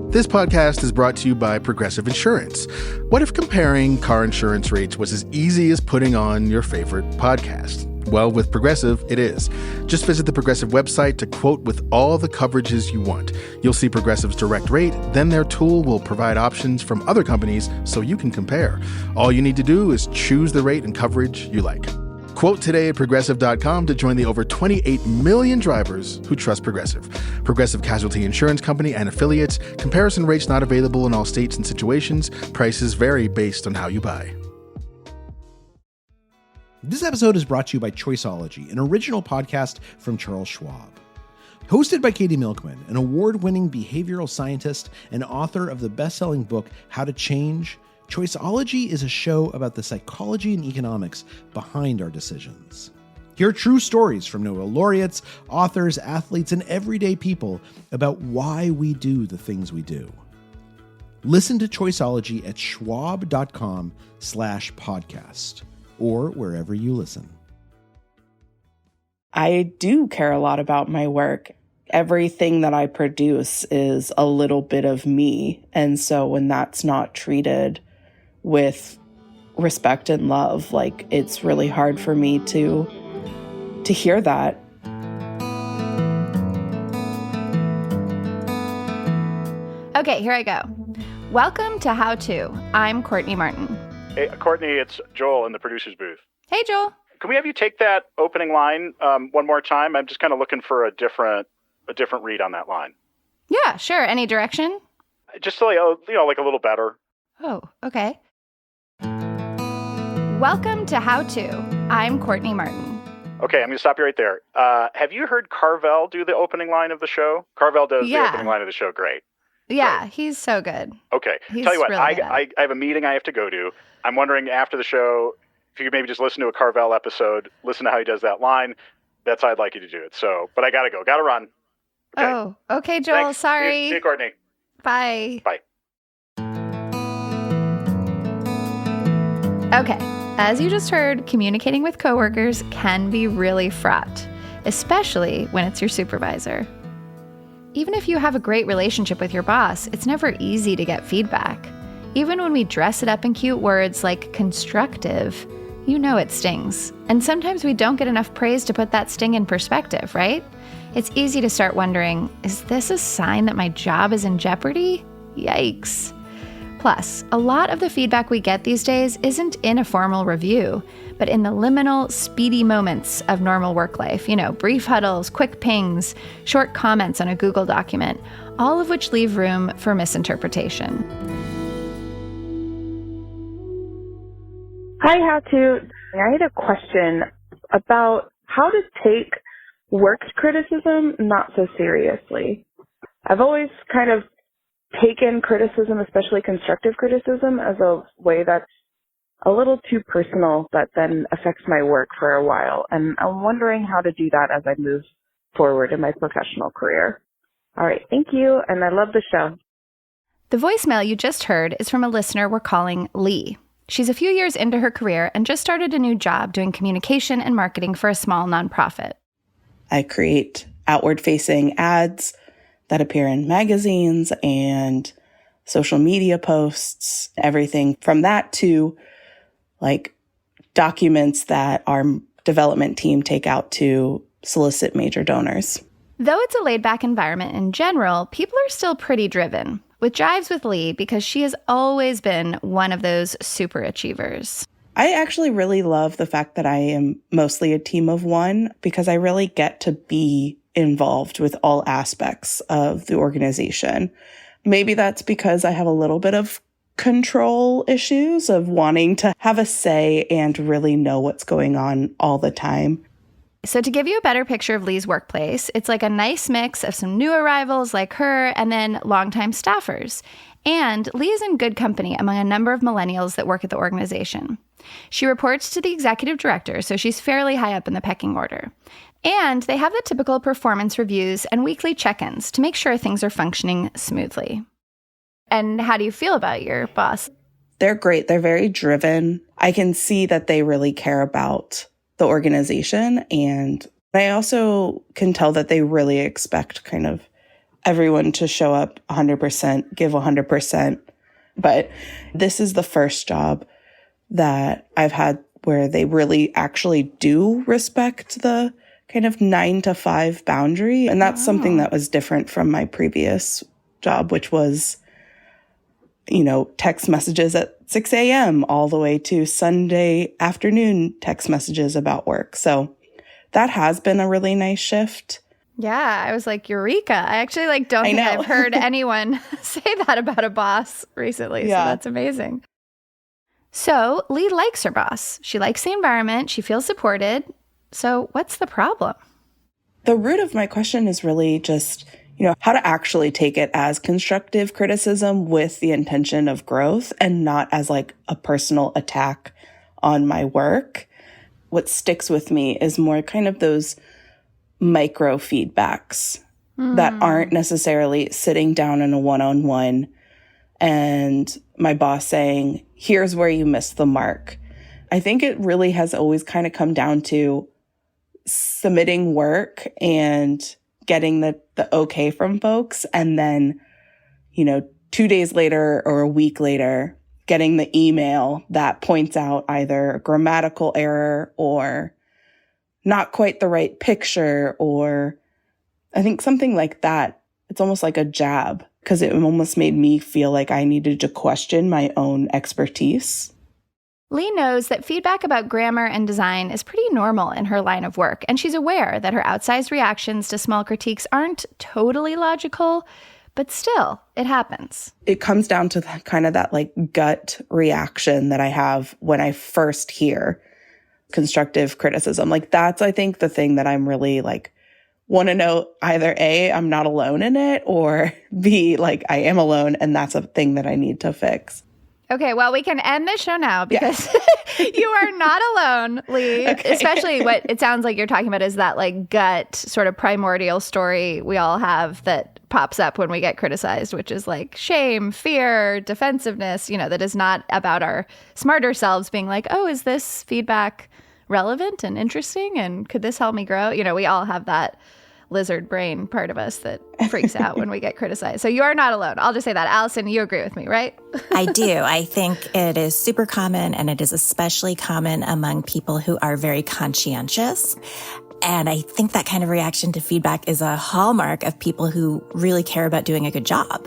This podcast is brought to you by Progressive Insurance. What if comparing car insurance rates was as easy as putting on your favorite podcast? Well, with Progressive, it is. Just visit the Progressive website to quote with all the coverages you want. You'll see Progressive's direct rate, then their tool will provide options from other companies so you can compare. All you need to do is choose the rate and coverage you like. Quote today at Progressive.com to join the over 28 million drivers who trust Progressive. Progressive Casualty Insurance Company and affiliates. Comparison rates not available in all states and situations. Prices vary based on how you buy. This episode is brought to you by Choiceology, an original podcast from Charles Schwab. Hosted by Katie Milkman, an award-winning behavioral scientist and author of the best-selling book, How to Change, Choiceology is a show about the psychology and economics behind our decisions. Hear true stories from Nobel laureates, authors, athletes, and everyday people about why we do the things we do. Listen to Choiceology at schwab.com/podcast or wherever you listen. I do care a lot about my work. Everything that I produce is a little bit of me. And so when that's not treated with respect and love, like, it's really hard for me to hear that. Okay, here I go. Welcome to How To. I'm Courtney Martin. Hey, Courtney, it's Joel in the producer's booth. Hey, Joel. Can we have you take that opening line one more time? I'm just kind of looking for a different read on that line. Yeah, sure. Any direction? Just so, like a little better. Oh, okay. Welcome to How To. I'm Courtney Martin. Okay, I'm going to stop you right there. Have you heard Carvel do the opening line of the show? Carvel does the opening line of the show great. Yeah, Great. He's so good. Okay. He's Tell you what, really I have a meeting I have to go to. I'm wondering after the show, if you could maybe just listen to a Carvel episode, listen to how he does that line. That's how I'd like you to do it. So, but I got to go. Got to run. Okay. Oh, okay, Joel. Thanks. Sorry. See you, Courtney. Bye. Bye. Okay, as you just heard, communicating with coworkers can be really fraught, especially when it's your supervisor. Even if you have a great relationship with your boss, it's never easy to get feedback. Even when we dress it up in cute words like constructive, you know it stings. And sometimes we don't get enough praise to put that sting in perspective, right? It's easy to start wondering, is this a sign that my job is in jeopardy? Yikes. Plus, a lot of the feedback we get these days isn't in a formal review, but in the liminal, speedy moments of normal work life. Brief huddles, quick pings, short comments on a Google document, all of which leave room for misinterpretation. Hi, How To. I had a question about how to take work criticism not so seriously. I've always kind of taken criticism, especially constructive criticism, as a way that's a little too personal that then affects my work for a while. And I'm wondering how to do that as I move forward in my professional career. All right, thank you, and I love the show. The voicemail you just heard is from a listener we're calling Leigh. She's a few years into her career and just started a new job doing communication and marketing for a small nonprofit. I create outward-facing ads that appear in magazines and social media posts, everything from that to like documents that our development team take out to solicit major donors. Though it's a laid-back environment in general, people are still pretty driven, which jives with Leigh because she has always been one of those super achievers. I actually really love the fact that I am mostly a team of one because I really get to be involved with all aspects of the organization. Maybe that's because I have a little bit of control issues of wanting to have a say and really know what's going on all the time. So to give you a better picture of Leigh's workplace, it's like a nice mix of some new arrivals like her and then longtime staffers. And Leigh is in good company among a number of millennials that work at the organization. She reports to the executive director, so she's fairly high up in the pecking order. And they have the typical performance reviews and weekly check-ins to make sure things are functioning smoothly. And how do you feel about your boss? They're great. They're very driven. I can see that they really care about the organization. And I also can tell that they really expect kind of everyone to show up 100%, give 100%. But this is the first job that I've had where they really actually do respect the kind of 9 to 5 boundary. And that's something that was different from my previous job, which was, text messages at 6 a.m. all the way to Sunday afternoon text messages about work. So that has been a really nice shift. Yeah, I was like, eureka. I actually don't think I've heard anyone say that about a boss recently. Yeah. So that's amazing. So Leigh likes her boss. She likes the environment. She feels supported. So what's the problem? The root of my question is really just, how to actually take it as constructive criticism with the intention of growth and not as like a personal attack on my work. What sticks with me is more kind of those micro feedbacks that aren't necessarily sitting down in a one-on-one and my boss saying, here's where you missed the mark. I think it really has always kind of come down to submitting work and getting the okay from folks. And then, 2 days later or a week later, getting the email that points out either a grammatical error or not quite the right picture, or I think something like that. It's almost like a jab because it almost made me feel like I needed to question my own expertise. Leigh knows that feedback about grammar and design is pretty normal in her line of work, and she's aware that her outsized reactions to small critiques aren't totally logical, but still, it happens. It comes down to kind of that gut reaction that I have when I first hear constructive criticism. That's, I think, the thing that I'm really want to know either A, I'm not alone in it, or B, I am alone and that's a thing that I need to fix. Okay, well, we can end the show now because you are not alone, Leigh. Okay. Especially what it sounds like you're talking about is that gut sort of primordial story we all have that pops up when we get criticized, which is shame, fear, defensiveness, that is not about our smarter selves being oh, is this feedback relevant and interesting? And could this help me grow? We all have that lizard brain part of us that freaks out when we get criticized. So you are not alone. I'll just say that. Alison, you agree with me, right? I do. I think it is super common, and it is especially common among people who are very conscientious. And I think that kind of reaction to feedback is a hallmark of people who really care about doing a good job.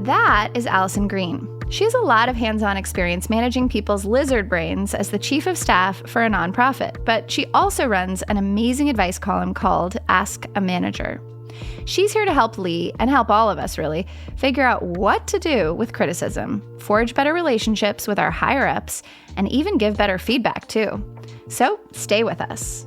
That is Alison Green. She has a lot of hands-on experience managing people's lizard brains as the chief of staff for a nonprofit, but she also runs an amazing advice column called Ask a Manager. She's here to help Leigh, and help all of us really, figure out what to do with criticism, forge better relationships with our higher-ups, and even give better feedback too. So stay with us.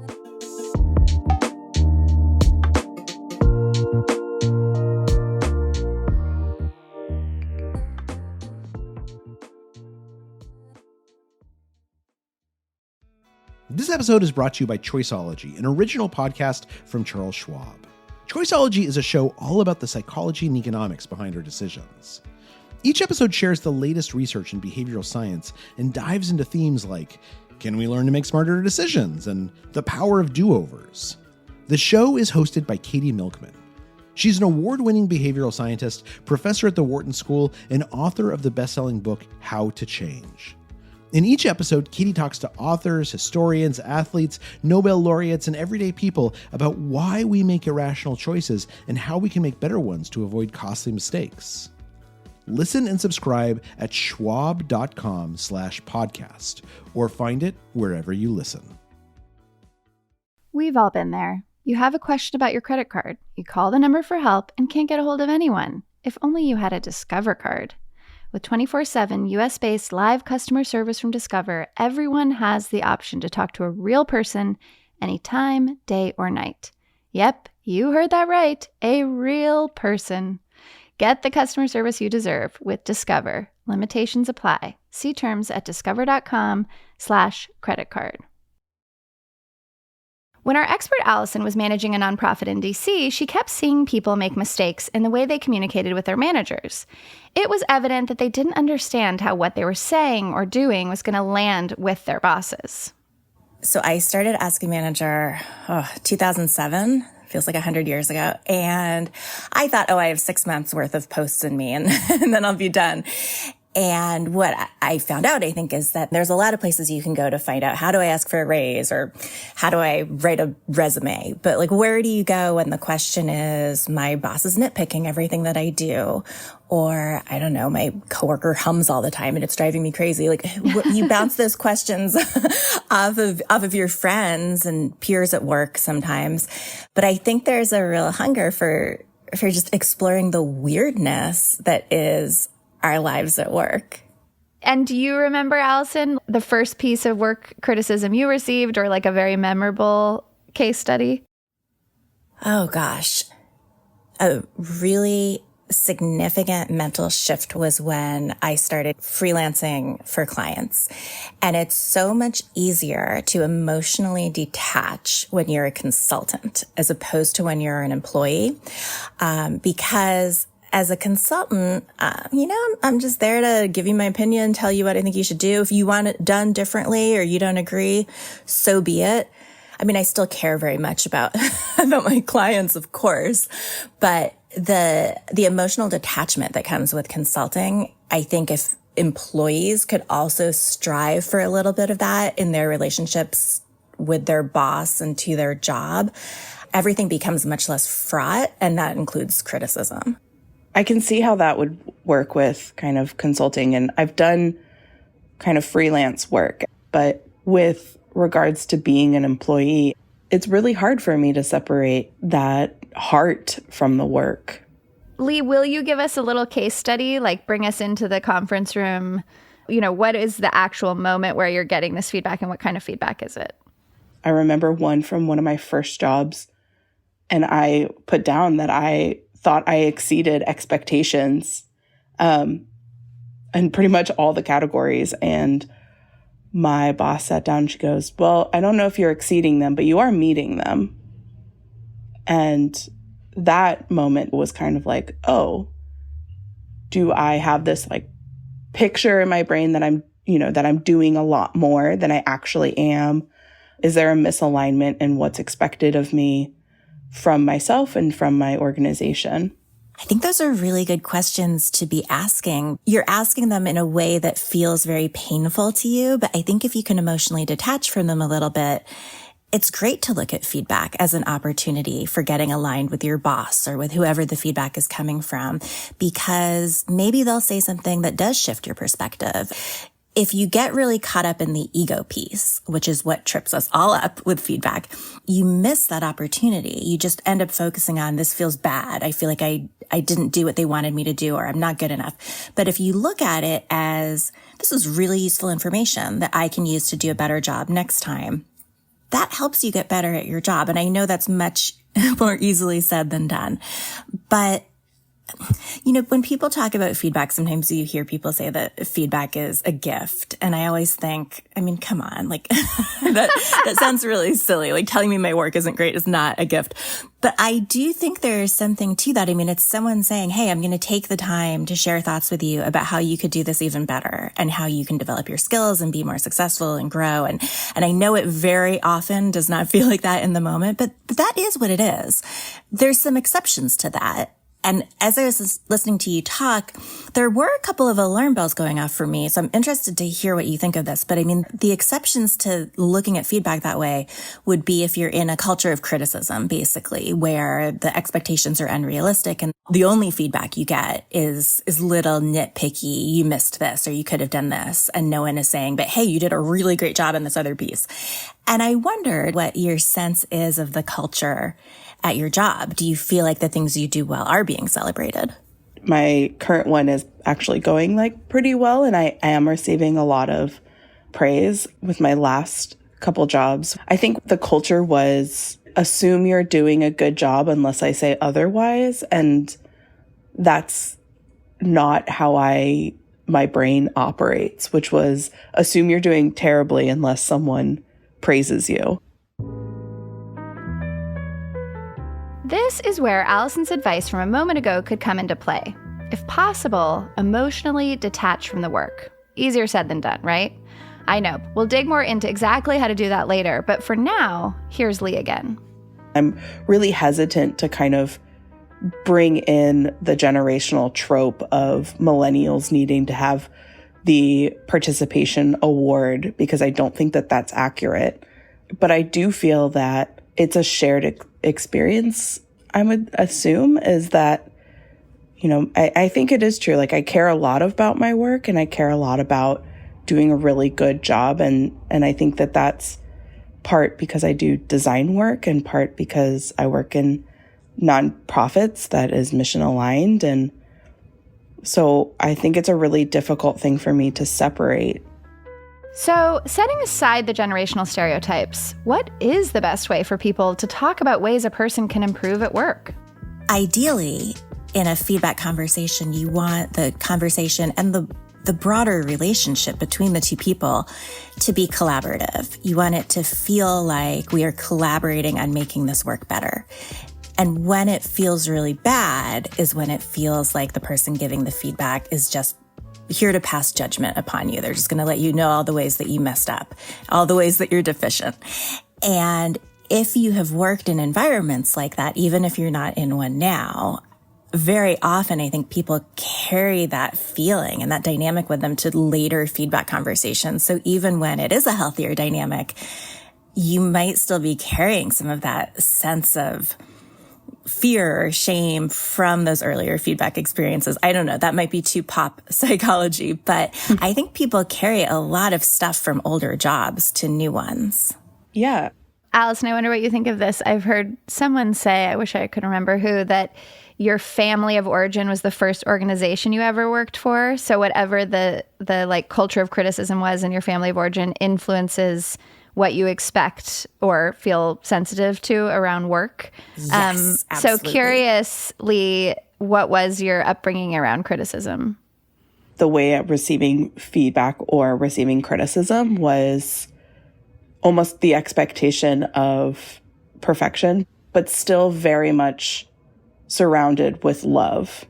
This episode is brought to you by Choiceology, an original podcast from Charles Schwab. Choiceology is a show all about the psychology and economics behind our decisions. Each episode shares the latest research in behavioral science and dives into themes like, can we learn to make smarter decisions, and the power of do-overs. The show is hosted by Katie Milkman. She's an award-winning behavioral scientist, professor at the Wharton School, and author of the best-selling book, How to Change. In each episode, Katie talks to authors, historians, athletes, Nobel laureates, and everyday people about why we make irrational choices and how we can make better ones to avoid costly mistakes. Listen and subscribe at schwab.com/podcast or find it wherever you listen. We've all been there. You have a question about your credit card. You call the number for help and can't get a hold of anyone. If only you had a Discover card. With 24/7 US-based live customer service from Discover, everyone has the option to talk to a real person anytime, day or night. Yep, you heard that right. A real person. Get the customer service you deserve with Discover. Limitations apply. See terms at discover.com/creditcard. When our expert Alison was managing a nonprofit in DC, she kept seeing people make mistakes in the way they communicated with their managers. It was evident that they didn't understand how what they were saying or doing was going to land with their bosses. So I started Ask a Manager 2007. Feels like 100 years ago. And I thought, I have 6 months worth of posts in me and then I'll be done. And what I found out, I think, is that there's a lot of places you can go to find out, how do I ask for a raise or how do I write a resume? But like, where do you go when the question is, my boss is nitpicking everything that I do? Or, I don't know, my coworker hums all the time and it's driving me crazy. Like, you bounce those questions off of your friends and peers at work sometimes. But I think there's a real hunger for just exploring the weirdness that is our lives at work. And do you remember, Alison, the first piece of work criticism you received, or like a very memorable case study? Oh gosh. A really significant mental shift was when I started freelancing for clients. And it's so much easier to emotionally detach when you're a consultant as opposed to when you're an employee. Because as a consultant, I'm just there to give you my opinion, tell you what I think you should do. If you want it done differently or you don't agree, so be it. I mean, I still care very much about my clients, of course, but the emotional detachment that comes with consulting, I think if employees could also strive for a little bit of that in their relationships with their boss and to their job, everything becomes much less fraught, and that includes criticism. I can see how that would work with kind of consulting, and I've done kind of freelance work, but with regards to being an employee, it's really hard for me to separate that heart from the work. Leigh, will you give us a little case study, like bring us into the conference room? What is the actual moment where you're getting this feedback and what kind of feedback is it? I remember one from one of my first jobs, and I put down that I thought I exceeded expectations in pretty much all the categories. And my boss sat down and she goes, well, I don't know if you're exceeding them, but you are meeting them. And that moment was kind of like, oh, do I have this like picture in my brain that I'm doing a lot more than I actually am? Is there a misalignment in what's expected of me from myself and from my organization? I think those are really good questions to be asking. You're asking them in a way that feels very painful to you, but I think if you can emotionally detach from them a little bit, it's great to look at feedback as an opportunity for getting aligned with your boss or with whoever the feedback is coming from, because maybe they'll say something that does shift your perspective. If you get really caught up in the ego piece, which is what trips us all up with feedback, you miss that opportunity. You just end up focusing on, this feels bad. I feel like I didn't do what they wanted me to do, or I'm not good enough. But if you look at it as, this is really useful information that I can use to do a better job next time, that helps you get better at your job. And I know that's much more easily said than done. But when people talk about feedback, sometimes you hear people say that feedback is a gift. And I always think, I mean, come on, like that sounds really silly. Like telling me my work isn't great is not a gift. But I do think there's something to that. I mean, it's someone saying, hey, I'm going to take the time to share thoughts with you about how you could do this even better and how you can develop your skills and be more successful and grow. And I know it very often does not feel like that in the moment, but that is what it is. There's some exceptions to that. And as I was listening to you talk, there were a couple of alarm bells going off for me. So I'm interested to hear what you think of this. But I mean, the exceptions to looking at feedback that way would be if you're in a culture of criticism, basically, where the expectations are unrealistic and the only feedback you get is little nitpicky, you missed this or you could have done this. And no one is saying, but hey, you did a really great job in this other piece. And I wondered what your sense is of the culture at your job. Do you feel like the things you do well are being celebrated? My current one is actually going like pretty well, and I am receiving a lot of praise with my last couple jobs. I think the culture was assume you're doing a good job unless I say otherwise, and that's not how my brain operates, which was assume you're doing terribly unless someone praises you. This is where Alison's advice from a moment ago could come into play. If possible, emotionally detach from the work. Easier said than done, right? I know. We'll dig more into exactly how to do that later, but for now, here's Leigh again. I'm really hesitant to kind of bring in the generational trope of millennials needing to have the participation award because I don't think that that's accurate. But I do feel that it's a shared experience, I would assume, is that, you know, I think it is true. Like, I care a lot about my work and I care a lot about doing a really good job. And I think that that's part because I do design work and part because I work in nonprofits that is mission aligned. And so I think it's a really difficult thing for me to separate. So, setting aside the generational stereotypes, what is the best way for people to talk about ways a person can improve at work? Ideally, in a feedback conversation, you want the conversation and the broader relationship between the two people to be collaborative. You want it to feel like we are collaborating on making this work better. And when it feels really bad is when it feels like the person giving the feedback is just here to pass judgment upon you. They're just going to let you know all the ways that you messed up, all the ways that you're deficient. And if you have worked in environments like that, even if you're not in one now, very often I think people carry that feeling and that dynamic with them to later feedback conversations. So even when it is a healthier dynamic, you might still be carrying some of that sense of fear or shame from those earlier feedback experiences. I don't know. That might be too pop psychology, but I think people carry a lot of stuff from older jobs to new ones. Yeah. Alison, I wonder what you think of this. I've heard someone say, I wish I could remember who, that your family of origin was the first organization you ever worked for. So whatever the like culture of criticism was in your family of origin influences what you expect or feel sensitive to around work. Yes, so absolutely. curious, Leigh, what was your upbringing around criticism? The way of receiving feedback or receiving criticism was almost the expectation of perfection, but still very much surrounded with love.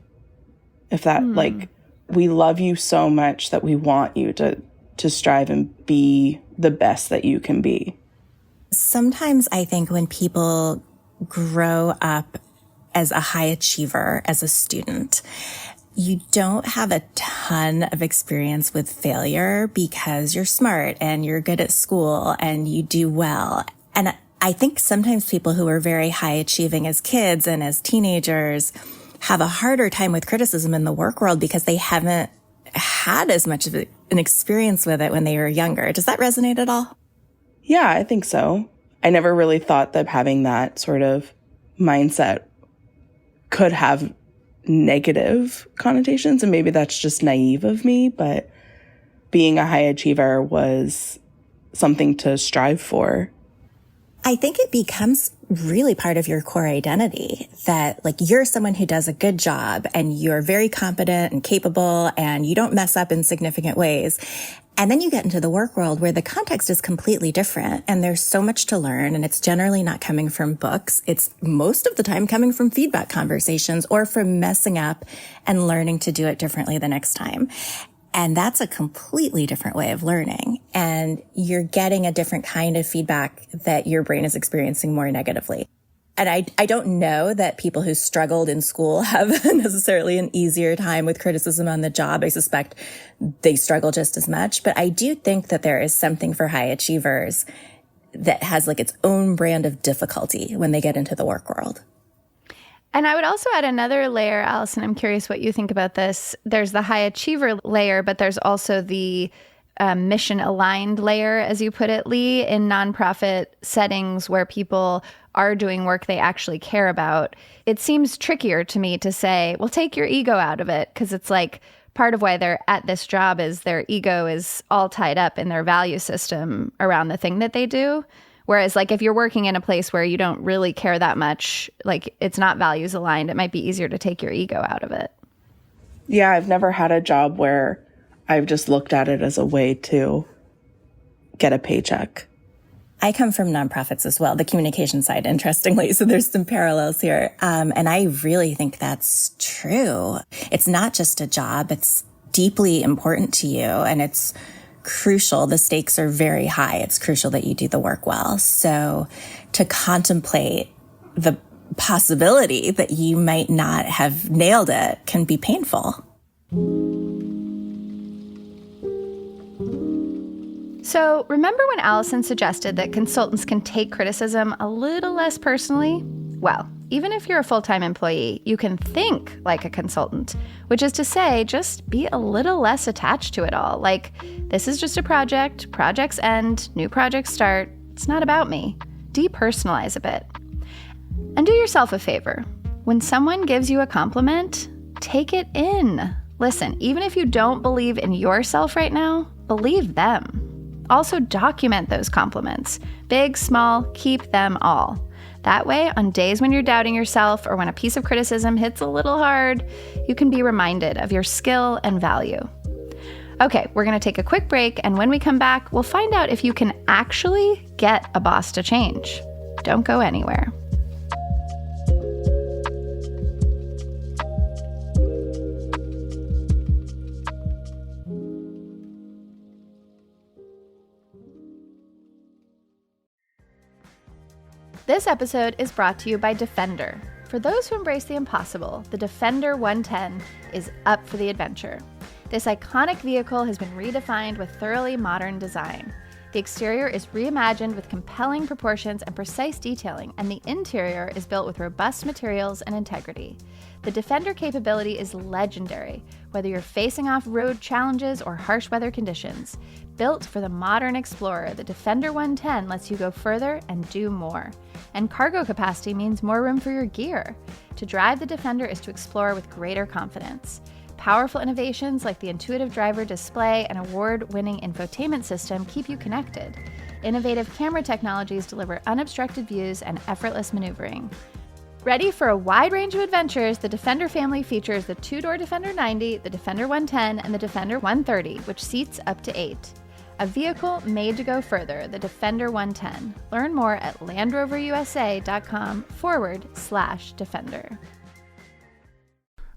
If that, like, we love you so much that we want you to strive and be the best that you can be. Sometimes I think when people grow up as a high achiever, as a student, you don't have a ton of experience with failure because you're smart and you're good at school and you do well. And I think sometimes people who are very high achieving as kids and as teenagers have a harder time with criticism in the work world because they haven't had as much of an experience with it when they were younger. Does that resonate at all? Yeah, I think so. I never really thought that having that sort of mindset could have negative connotations, and maybe that's just naive of me, but being a high achiever was something to strive for. I think it becomes really part of your core identity that, like, you're someone who does a good job and you're very competent and capable and you don't mess up in significant ways. And then you get into the work world where the context is completely different and there's so much to learn, and it's generally not coming from books. It's most of the time coming from feedback conversations or from messing up and learning to do it differently the next time. And that's a completely different way of learning. And you're getting a different kind of feedback that your brain is experiencing more negatively. And I don't know that people who struggled in school have necessarily an easier time with criticism on the job. I suspect they struggle just as much. But I do think that there is something for high achievers that has like its own brand of difficulty when they get into the work world. And I would also add another layer, Alison. I'm curious what you think about this. There's the high achiever layer, but there's also the mission aligned layer, as you put it, Leigh, in nonprofit settings where people are doing work they actually care about. It seems trickier to me to say, well, take your ego out of it, because it's like part of why they're at this job is their ego is all tied up in their value system around the thing that they do. Whereas, like, if you're working in a place where you don't really care that much, like, it's not values aligned, it might be easier to take your ego out of it. Yeah, I've never had a job where I've just looked at it as a way to get a paycheck. I come from nonprofits as well, the communication side, interestingly. So there's some parallels here. And I really think that's true. It's not just a job. It's deeply important to you, and it's crucial. The stakes are very high. It's crucial that you do the work well. So to contemplate the possibility that you might not have nailed it can be painful. So, remember when Alison suggested that consultants can take criticism a little less personally? Well, even if you're a full-time employee, you can think like a consultant, which is to say, just be a little less attached to it all. Like, this is just a project, projects end, new projects start. It's not about me. Depersonalize a bit. And do yourself a favor. When someone gives you a compliment, take it in. Listen, even if you don't believe in yourself right now, believe them. Also document those compliments. Big, small, keep them all. That way, on days when you're doubting yourself or when a piece of criticism hits a little hard, you can be reminded of your skill and value. Okay, we're going to take a quick break, and when we come back, we'll find out if you can actually get a boss to change. Don't go anywhere. This episode is brought to you by Defender. For those who embrace the impossible, the Defender 110 is up for the adventure. This iconic vehicle has been redefined with thoroughly modern design. The exterior is reimagined with compelling proportions and precise detailing, and the interior is built with robust materials and integrity. The Defender capability is legendary, whether you're facing off road challenges or harsh weather conditions. Built for the modern explorer, the Defender 110 lets you go further and do more. And cargo capacity means more room for your gear. To drive the Defender is to explore with greater confidence. Powerful innovations like the intuitive driver display and award-winning infotainment system keep you connected. Innovative camera technologies deliver unobstructed views and effortless maneuvering. Ready for a wide range of adventures, the Defender family features the two-door Defender 90, the Defender 110, and the Defender 130, which seats up to 8. A vehicle made to go further, the Defender 110. Learn more at LandRoverUSA.com/Defender.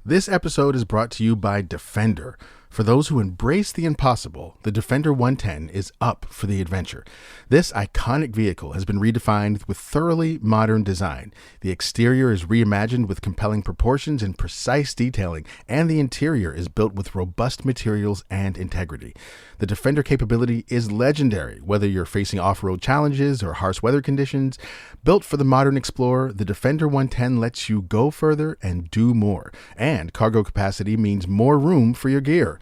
This episode is brought to you by Defender. For those who embrace the impossible, the Defender 110 is up for the adventure. This iconic vehicle has been redefined with thoroughly modern design. The exterior is reimagined with compelling proportions and precise detailing, and the interior is built with robust materials and integrity. The Defender capability is legendary, whether you're facing off-road challenges or harsh weather conditions. Built for the modern explorer, the Defender 110 lets you go further and do more. And cargo capacity means more room for your gear.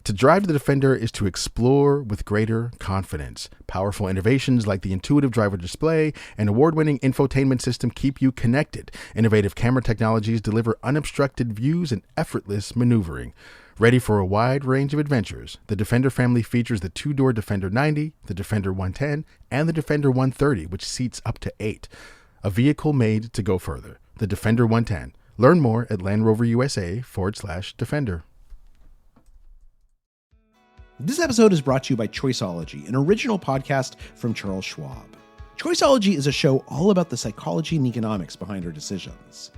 To drive the Defender is to explore with greater confidence. Powerful innovations like the intuitive driver display and award-winning infotainment system keep you connected. Innovative camera technologies deliver unobstructed views and effortless maneuvering. Ready for a wide range of adventures, the Defender family features the two-door Defender 90, the Defender 110, and the Defender 130, which seats up to 8. A vehicle made to go further. The Defender 110. Learn more at LandRoverUSA.com/Defender. This episode is brought to you by Choiceology, an original podcast from Charles Schwab. Choiceology is a show all about the psychology and economics behind our decisions.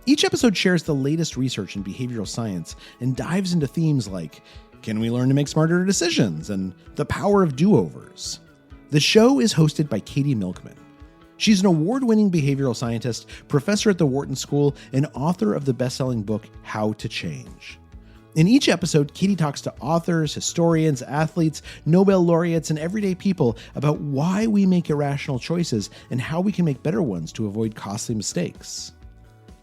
Each episode shares the latest research in behavioral science and dives into themes like, can we learn to make smarter decisions, and the power of do-overs. The show is hosted by Katie Milkman. She's an award-winning behavioral scientist, professor at the Wharton School, and author of the best-selling book, How to Change. In each episode, Katie talks to authors, historians, athletes, Nobel laureates, and everyday people about why we make irrational choices and how we can make better ones to avoid costly mistakes.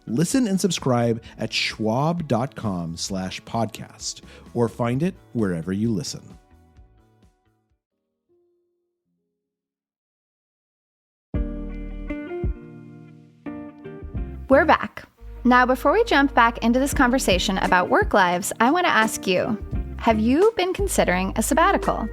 Listen and subscribe at schwab.com/podcast or find it wherever you listen. We're back. Now, before we jump back into this conversation about work lives, I want to ask you, have you been considering a sabbatical?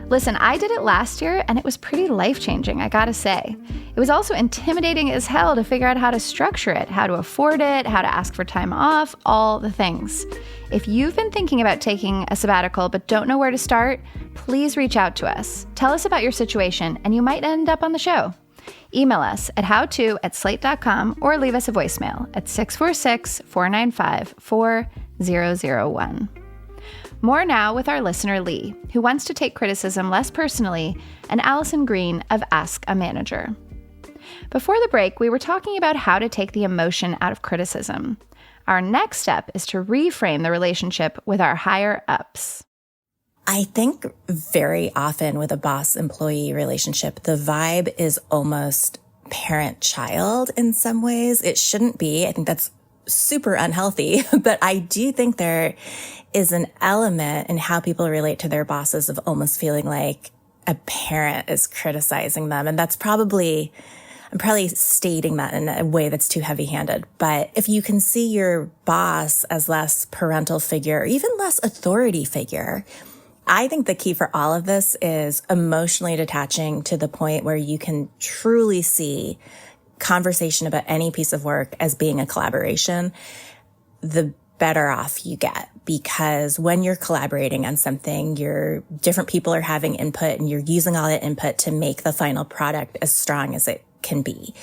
Listen, I did it last year and it was pretty life-changing, I gotta say. It was also intimidating as hell to figure out how to structure it, how to afford it, how to ask for time off, all the things. If you've been thinking about taking a sabbatical but don't know where to start, please reach out to us. Tell us about your situation and you might end up on the show. Email us at howto@slate.com or leave us a voicemail at 646-495-4001. More now with our listener Leigh, who wants to take criticism less personally, and Alison Green of Ask a Manager. Before the break, we were talking about how to take the emotion out of criticism. Our next step is to reframe the relationship with our higher ups. I think very often with a boss-employee relationship, the vibe is almost parent-child in some ways. It shouldn't be. I think that's super unhealthy, but I do think there is an element in how people relate to their bosses of almost feeling like a parent is criticizing them. And that's I'm probably stating that in a way that's too heavy-handed. But if you can see your boss as less parental figure, or even less authority figure, I think the key for all of this is emotionally detaching to the point where you can truly see conversation about any piece of work as being a collaboration, the better off you get. Because when you're collaborating on something, different people are having input and you're using all that input to make the final product as strong as it can be.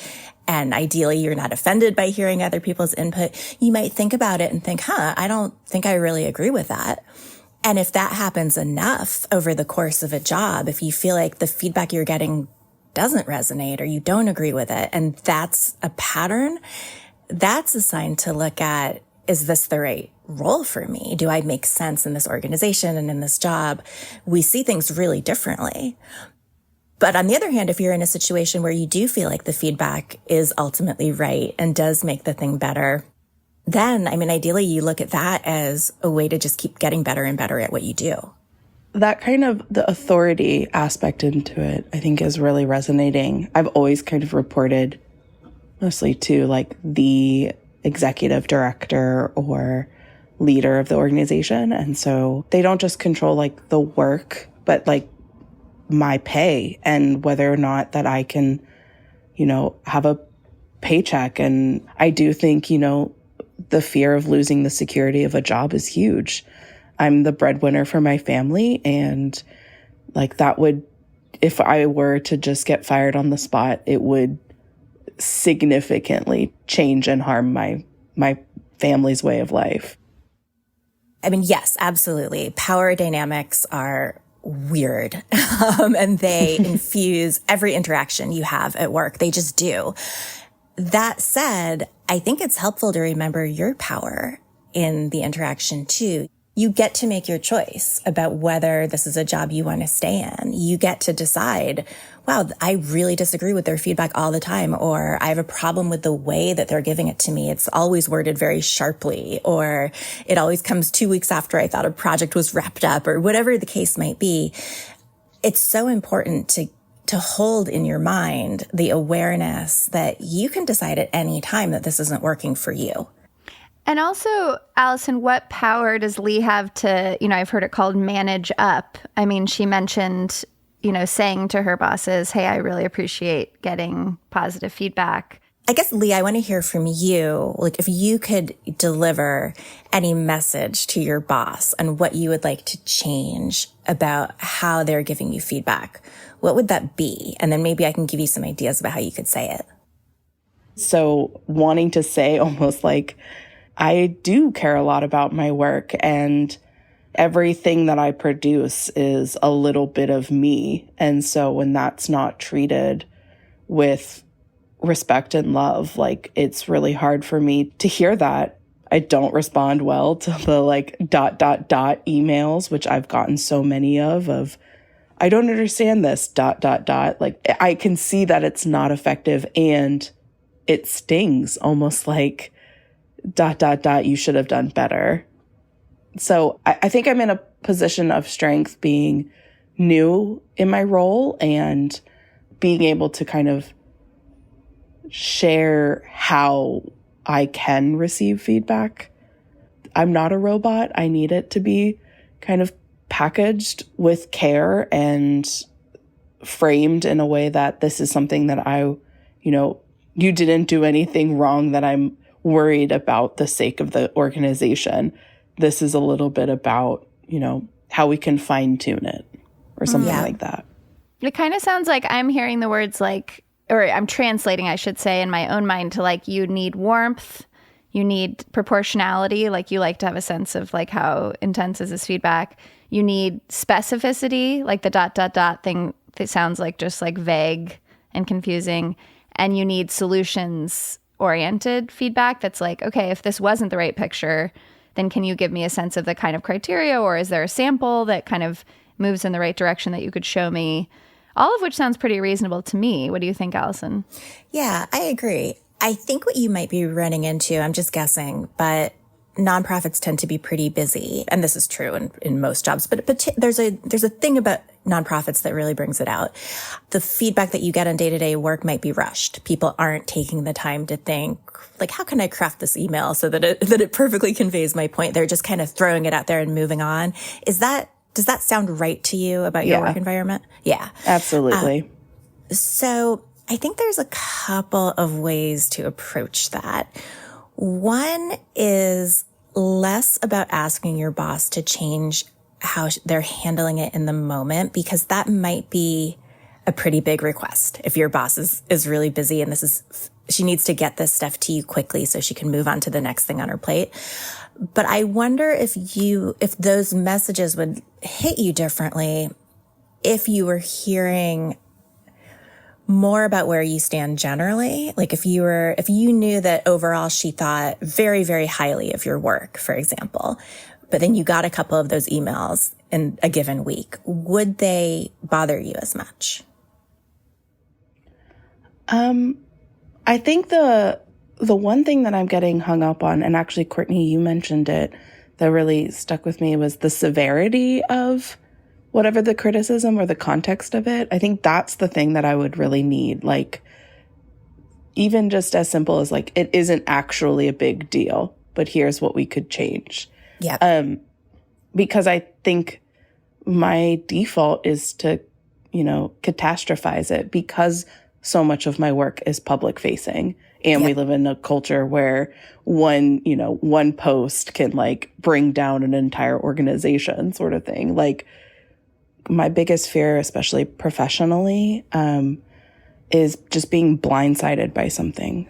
And ideally, you're not offended by hearing other people's input. You might think about it and think, I don't think I really agree with that. And if that happens enough over the course of a job, if you feel like the feedback you're getting doesn't resonate or you don't agree with it, and that's a pattern, that's a sign to look at, is this the right role for me? Do I make sense in this organization and in this job? We see things really differently. But on the other hand, if you're in a situation where you do feel like the feedback is ultimately right and does make the thing better, then, ideally you look at that as a way to just keep getting better and better at what you do. That kind of the authority aspect into it, I think, is really resonating. I've always kind of reported mostly to like the executive director or leader of the organization. And so they don't just control like the work, but like my pay and whether or not that I can, have a paycheck. And I do think, the fear of losing the security of a job is huge. I'm the breadwinner for my family, and like that would, if I were to just get fired on the spot, it would significantly change and harm my family's way of life. Yes, absolutely. Power dynamics are weird, and they infuse every interaction you have at work. They just do. That said, I think it's helpful to remember your power in the interaction too. You get to make your choice about whether this is a job you want to stay in. You get to decide, wow, I really disagree with their feedback all the time, or I have a problem with the way that they're giving it to me. It's always worded very sharply, or it always comes 2 weeks after I thought a project was wrapped up, or whatever the case might be. It's so important to hold in your mind the awareness that you can decide at any time that this isn't working for you. And also, Alison, what power does Leigh have to, I've heard it called manage up. She mentioned, saying to her bosses, hey, I really appreciate getting positive feedback. I guess, Leigh, I want to hear from you. Like, if you could deliver any message to your boss on what you would like to change about how they're giving you feedback, what would that be? And then maybe I can give you some ideas about how you could say it. So wanting to say almost like, I do care a lot about my work, and everything that I produce is a little bit of me. And so when that's not treated with respect and love, like, it's really hard for me to hear that. I don't respond well to the emails, which I've gotten so many of I don't understand this, Like, I can see that it's not effective, and it stings almost like, you should have done better. So I think I'm in a position of strength being new in my role and being able to kind of share how I can receive feedback. I'm not a robot. I need it to be kind of packaged with care and framed in a way that this is something that you didn't do anything wrong that I'm worried about the sake of the organization. This is a little bit about, how we can fine tune it or something like that. It kind of sounds like I'm hearing the words like, or I'm translating, I should say, in my own mind to like, you need warmth, you need proportionality, like you like to have a sense of like how intense is this feedback. You need specificity, like the ... thing that sounds like just like vague and confusing. and you need solutions-oriented feedback that's like, okay, if this wasn't the right picture, then can you give me a sense of the kind of criteria, or is there a sample that kind of moves in the right direction that you could show me? All of which sounds pretty reasonable to me. What do you think, Alison? Yeah, I agree. I think what you might be running into, I'm just guessing, but nonprofits tend to be pretty busy. And this is true in most jobs, but there's a thing about nonprofits that really brings it out. The feedback that you get on day-to-day work might be rushed. People aren't taking the time to think, like, how can I craft this email so that it perfectly conveys my point? They're just kind of throwing it out there and moving on. Does that sound right to you about your work environment? Yeah. Absolutely. So I think there's a couple of ways to approach that. One is less about asking your boss to change how they're handling it in the moment, because that might be a pretty big request. If your boss is really busy and she needs to get this stuff to you quickly so she can move on to the next thing on her plate. But I wonder if those messages would hit you differently if you were hearing more about where you stand generally. Like if you knew that overall she thought very, very highly of your work, for example, but then you got a couple of those emails in a given week, would they bother you as much? I think the one thing that I'm getting hung up on, and actually, Courtney, you mentioned it, that really stuck with me, was the severity of whatever the criticism or the context of it. I think that's the thing that I would really need. Like, even just as simple as like, it isn't actually a big deal, but here's what we could change. Yeah. Because I think my default is to, catastrophize it, because so much of my work is public facing. And we live in a culture where one post can like bring down an entire organization, sort of thing. Like, my biggest fear, especially professionally, is just being blindsided by something.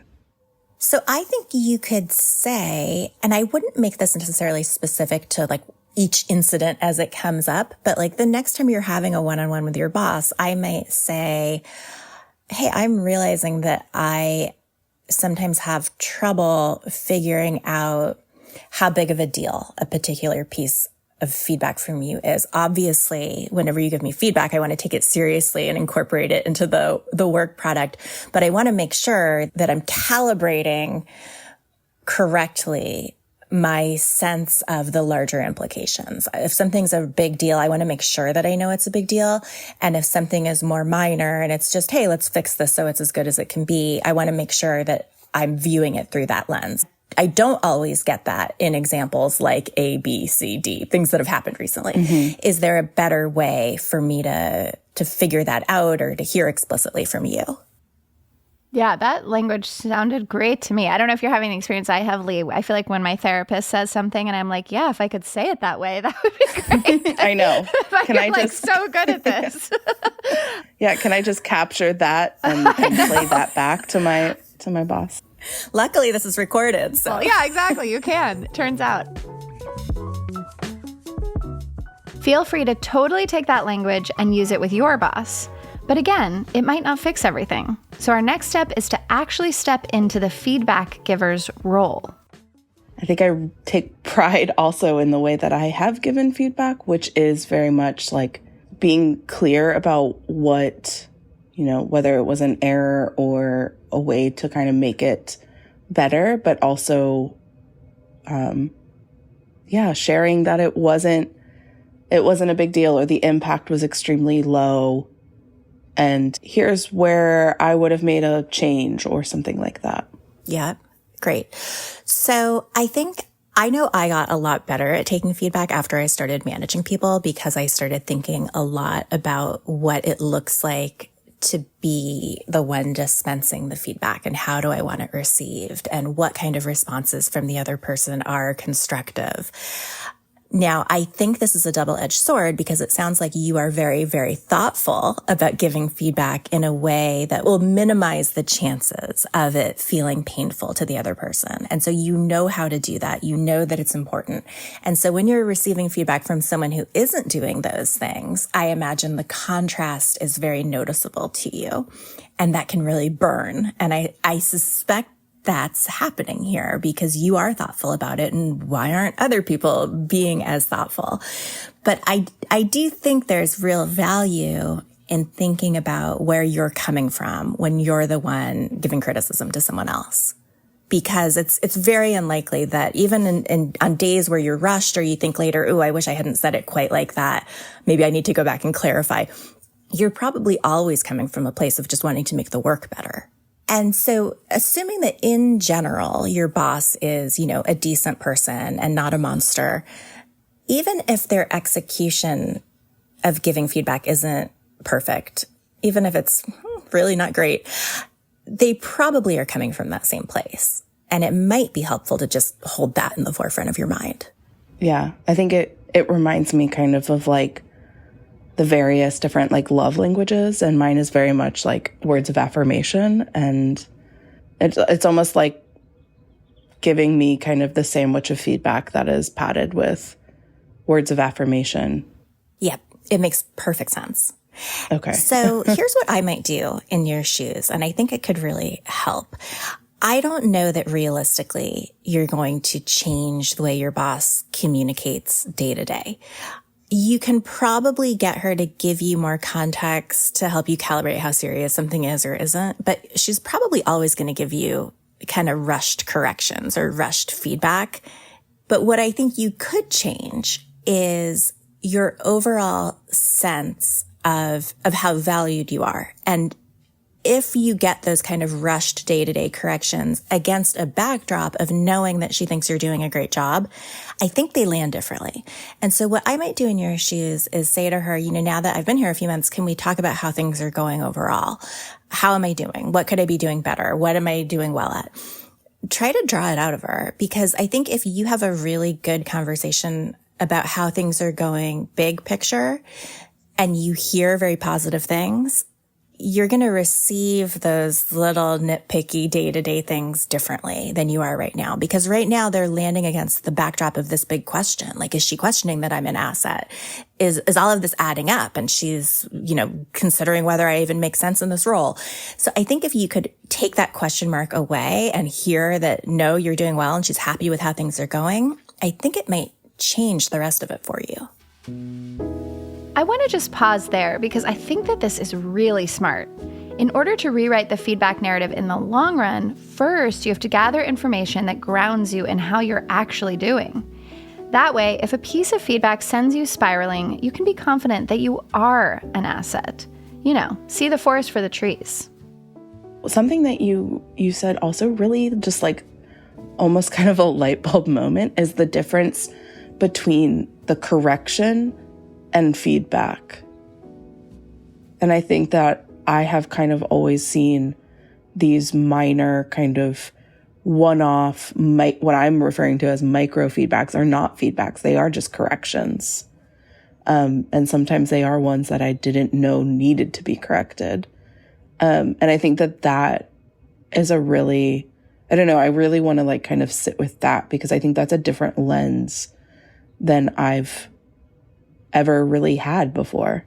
So I think you could say, and I wouldn't make this necessarily specific to like each incident as it comes up, but like the next time you're having a one-on-one with your boss, I might say, hey, I'm realizing that I sometimes have trouble figuring out how big of a deal a particular piece of feedback from you is. Obviously, whenever you give me feedback, I want to take it seriously and incorporate it into the work product. But I want to make sure that I'm calibrating correctly my sense of the larger implications. If something's a big deal, I want to make sure that I know it's a big deal. And if something is more minor and it's just, hey, let's fix this so it's as good as it can be, I want to make sure that I'm viewing it through that lens. I don't always get that in examples like A, B, C, D, things that have happened recently. Mm-hmm. Is there a better way for me to figure that out or to hear explicitly from you? Yeah, that language sounded great to me. I don't know if you're having the experience I have, Leigh. I feel like when my therapist says something and I'm like, yeah, if I could say it that way, that would be great. I know. Can I just so good at this? Yeah, can I just capture that and play that back to my boss? Luckily, this is recorded. So. Well, yeah, exactly. You can. It turns out. Feel free to totally take that language and use it with your boss. But again, it might not fix everything. So our next step is to actually step into the feedback giver's role. I think I take pride also in the way that I have given feedback, which is very much like being clear about what, whether it was an error or a way to kind of make it better, but also, sharing that it wasn't a big deal or the impact was extremely low. And here's where I would have made a change or something like that. Yeah, great. So I know I got a lot better at taking feedback after I started managing people, because I started thinking a lot about what it looks like to be the one dispensing the feedback and how do I want it received and what kind of responses from the other person are constructive. Now, I think this is a double-edged sword because it sounds like you are very, very thoughtful about giving feedback in a way that will minimize the chances of it feeling painful to the other person. And so you know how to do that. You know that it's important. And so when you're receiving feedback from someone who isn't doing those things, I imagine the contrast is very noticeable to you, and that can really burn. And I suspect that's happening here because you are thoughtful about it, and why aren't other people being as thoughtful? But I do think there's real value in thinking about where you're coming from when you're the one giving criticism to someone else. Because it's very unlikely that even on days where you're rushed or you think later, oh, I wish I hadn't said it quite like that. Maybe I need to go back and clarify. You're probably always coming from a place of just wanting to make the work better. And so assuming that in general, your boss is, a decent person and not a monster, even if their execution of giving feedback isn't perfect, even if it's really not great, they probably are coming from that same place. And it might be helpful to just hold that in the forefront of your mind. Yeah, I think it reminds me kind of like the various different love languages, and mine is very much like words of affirmation, and it's almost like giving me kind of the sandwich of feedback that is padded with words of affirmation. Yep, it makes perfect sense. Okay. So here's what I might do in your shoes, and I think it could really help. I don't know that realistically you're going to change the way your boss communicates day to day. You can probably get her to give you more context to help you calibrate how serious something is or isn't, but she's probably always going to give you kind of rushed corrections or rushed feedback. But what I think you could change is your overall sense of how valued you are. And if you get those kind of rushed day-to-day corrections against a backdrop of knowing that she thinks you're doing a great job, I think they land differently. And so what I might do in your shoes is say to her, now that I've been here a few months, can we talk about how things are going overall? How am I doing? What could I be doing better? What am I doing well at? Try to draw it out of her, because I think if you have a really good conversation about how things are going big picture and you hear very positive things, you're going to receive those little nitpicky day-to-day things differently than you are right now. Because right now they're landing against the backdrop of this big question. Like, is she questioning that I'm an asset? Is all of this adding up? And she's, considering whether I even make sense in this role. So I think if you could take that question mark away and hear that, no, you're doing well and she's happy with how things are going, I think it might change the rest of it for you. I want to just pause there because I think that this is really smart. In order to rewrite the feedback narrative in the long run, first you have to gather information that grounds you in how you're actually doing. That way, if a piece of feedback sends you spiraling, you can be confident that you are an asset. See the forest for the trees. Something that you said also really just almost kind of a light bulb moment is the difference between the correction and feedback. And I think that I have kind of always seen these minor kind of one-off, what I'm referring to as micro feedbacks are not feedbacks. They are just corrections. And sometimes they are ones that I didn't know needed to be corrected. And I think that is a really, I don't know, I really want to kind of sit with that, because I think that's a different lens than I've ever really had before.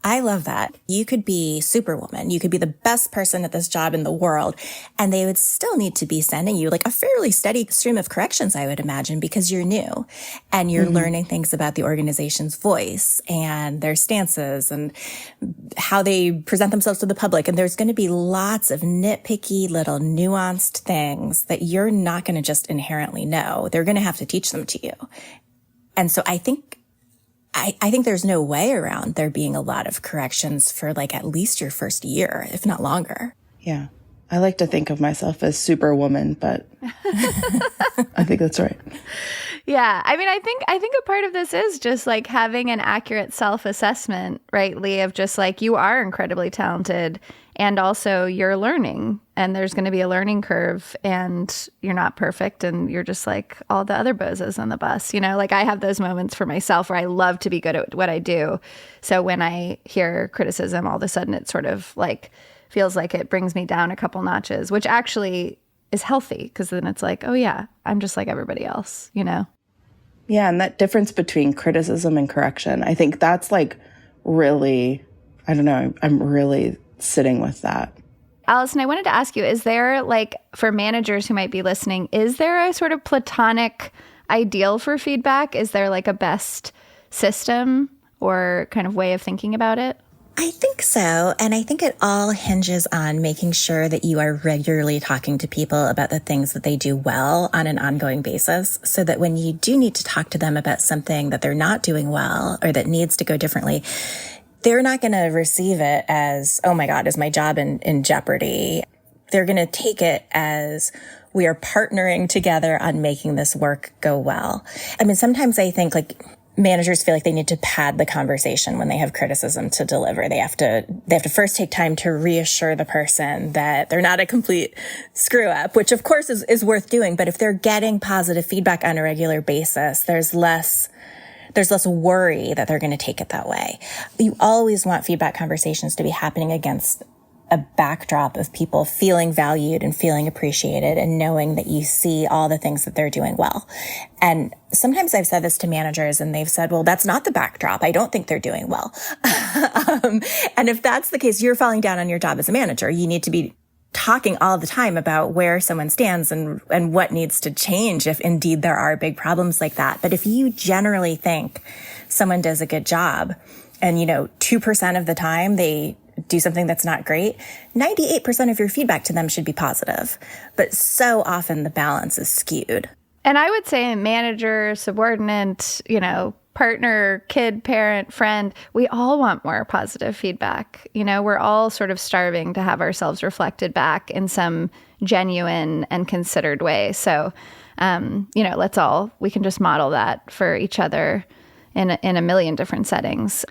I love that. You could be Superwoman. You could be the best person at this job in the world, and they would still need to be sending you a fairly steady stream of corrections, I would imagine, because you're new and you're learning things about the organization's voice and their stances and how they present themselves to the public. And there's going to be lots of nitpicky little nuanced things that you're not going to just inherently know. They're going to have to teach them to you. And so I think there's no way around there being a lot of corrections for at least your first year, if not longer. Yeah. I like to think of myself as Superwoman, but I think that's right. Yeah. I mean, I think a part of this is just having an accurate self-assessment, right, Leigh, of just you are incredibly talented And also you're learning, and there's going to be a learning curve, and you're not perfect, and you're just like all the other bozos on the bus. You know, like I have those moments for myself where I love to be good at what I do. So when I hear criticism, all of a sudden it sort of like feels like it brings me down a couple notches, which actually is healthy, because then it's like, oh yeah, I'm just like everybody else, you know? Yeah, and that difference between criticism and correction, I think that's like really, I don't know, I'm really sitting with that. Alison, I wanted to ask you, is there, like, for managers who might be listening, is there a sort of platonic ideal for feedback? Is there like a best system or kind of way of thinking about it? I think so. And I think it all hinges on making sure that you are regularly talking to people about the things that they do well on an ongoing basis, so that when you do need to talk to them about something that they're not doing well or that needs to go differently, they're not going to receive it as, oh my God, is my job in jeopardy? They're going to take it as, we are partnering together on making this work go well. I mean, sometimes I think like managers feel like they need to pad the conversation when they have criticism to deliver. They have to first take time to reassure the person that they're not a complete screw up, which of course is worth doing. But if they're getting positive feedback on a regular basis, there's less worry that they're going to take it that way. You always want feedback conversations to be happening against a backdrop of people feeling valued and feeling appreciated and knowing that you see all the things that they're doing well. And sometimes I've said this to managers and they've said, well, that's not the backdrop. I don't think they're doing well. And if that's the case, you're falling down on your job as a manager. You need to be talking all the time about where someone stands and what needs to change if indeed there are big problems like that. But if you generally think someone does a good job and, 2% of the time they do something that's not great, 98% of your feedback to them should be positive. But so often the balance is skewed. And I would say manager, subordinate, partner, kid, parent, friend, we all want more positive feedback. We're all sort of starving to have ourselves reflected back in some genuine and considered way. So, we can just model that for each other in a million different settings.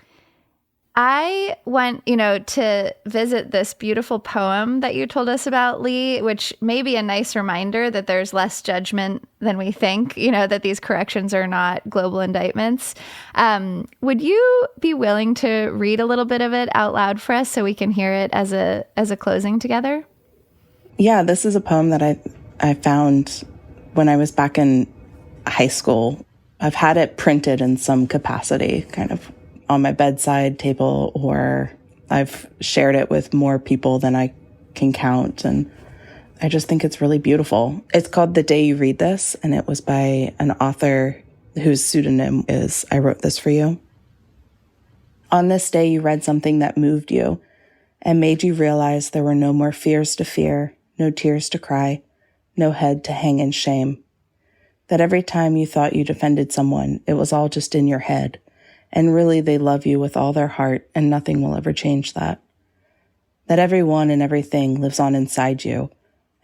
I went, to visit this beautiful poem that you told us about, Leigh, which may be a nice reminder that there's less judgment than we think, that these corrections are not global indictments. Would you be willing to read a little bit of it out loud for us so we can hear it as a closing together? Yeah, this is a poem that I found when I was back in high school. I've had it printed in some capacity, kind of on my bedside table, or I've shared it with more people than I can count. And I just think it's really beautiful. It's called The Day You Read This, and it was by an author whose pseudonym is I Wrote This For You. On this day, you read something that moved you and made you realize there were no more fears to fear, no tears to cry, no head to hang in shame. That every time you thought you defended someone, it was all just in your head. And really, they love you with all their heart, and nothing will ever change that. That everyone and everything lives on inside you,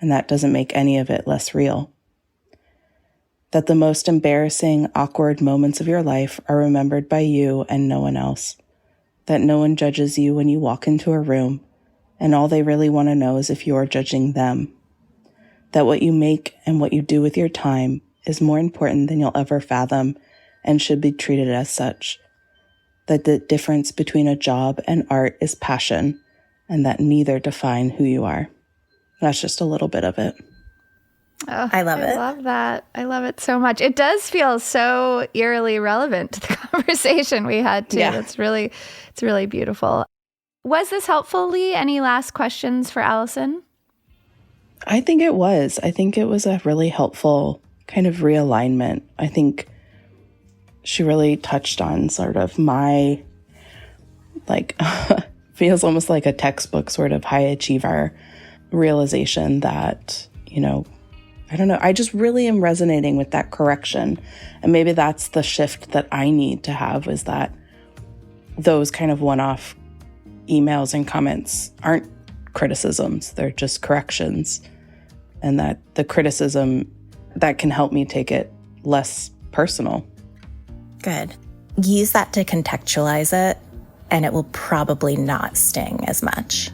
and that doesn't make any of it less real. That the most embarrassing, awkward moments of your life are remembered by you and no one else. That no one judges you when you walk into a room, and all they really want to know is if you are judging them. That what you make and what you do with your time is more important than you'll ever fathom and should be treated as such. That the difference between a job and art is passion, and that neither define who you are. That's just a little bit of it. Oh, I love it. I love that. I love it so much. It does feel so eerily relevant to the conversation we had too. Yeah. It's really beautiful. Was this helpful, Leigh? Any last questions for Alison? I think it was. I think it was a really helpful kind of realignment. I think she really touched on sort of my, feels almost like a textbook sort of high achiever realization that, I don't know, I just really am resonating with that correction. And maybe that's the shift that I need to have, is that those kind of one-off emails and comments aren't criticisms, they're just corrections. And that the criticism, that can help me take it less personal. Good. Use that to contextualize it, and it will probably not sting as much.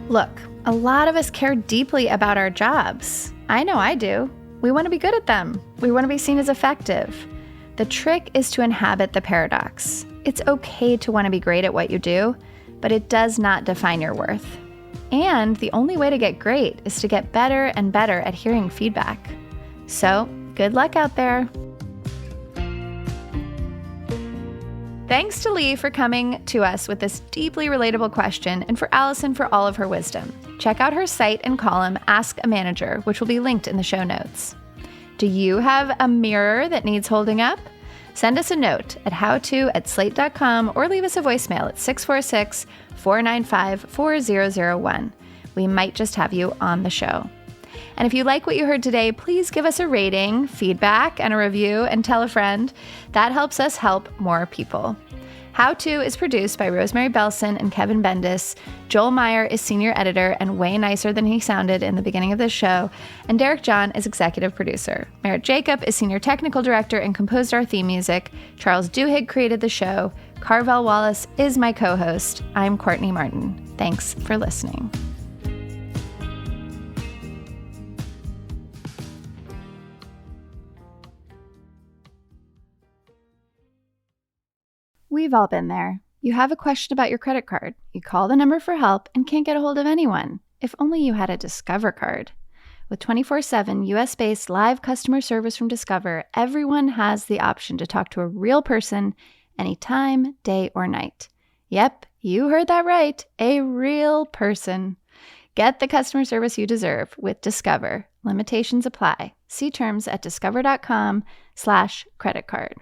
Look, a lot of us care deeply about our jobs. I know I do. We want to be good at them. We want to be seen as effective. The trick is to inhabit the paradox. It's okay to want to be great at what you do, but it does not define your worth. And the only way to get great is to get better and better at hearing feedback. So, good luck out there. Thanks to Leigh for coming to us with this deeply relatable question, and for Alison for all of her wisdom. Check out her site and column, Ask a Manager, which will be linked in the show notes. Do you have a mirror that needs holding up? Send us a note at howto@slate.com or leave us a voicemail at 646-495-4001. We might just have you on the show. And if you like what you heard today, please give us a rating, feedback, and a review, and tell a friend. That helps us help more people. How To is produced by Rosemary Belson and Kevin Bendis. Joel Meyer is senior editor and way nicer than he sounded in the beginning of this show. And Derek John is executive producer. Merritt Jacob is senior technical director and composed our theme music. Charles Duhigg created the show. Carvel Wallace is my co-host. I'm Courtney Martin. Thanks for listening. We've all been there. You have a question about your credit card. You call the number for help and can't get a hold of anyone. If only you had a Discover card. With 24/7 US-based live customer service from Discover, everyone has the option to talk to a real person anytime, day or night. Yep, you heard that right. A real person. Get the customer service you deserve with Discover. Limitations apply. See terms at discover.com/creditcard.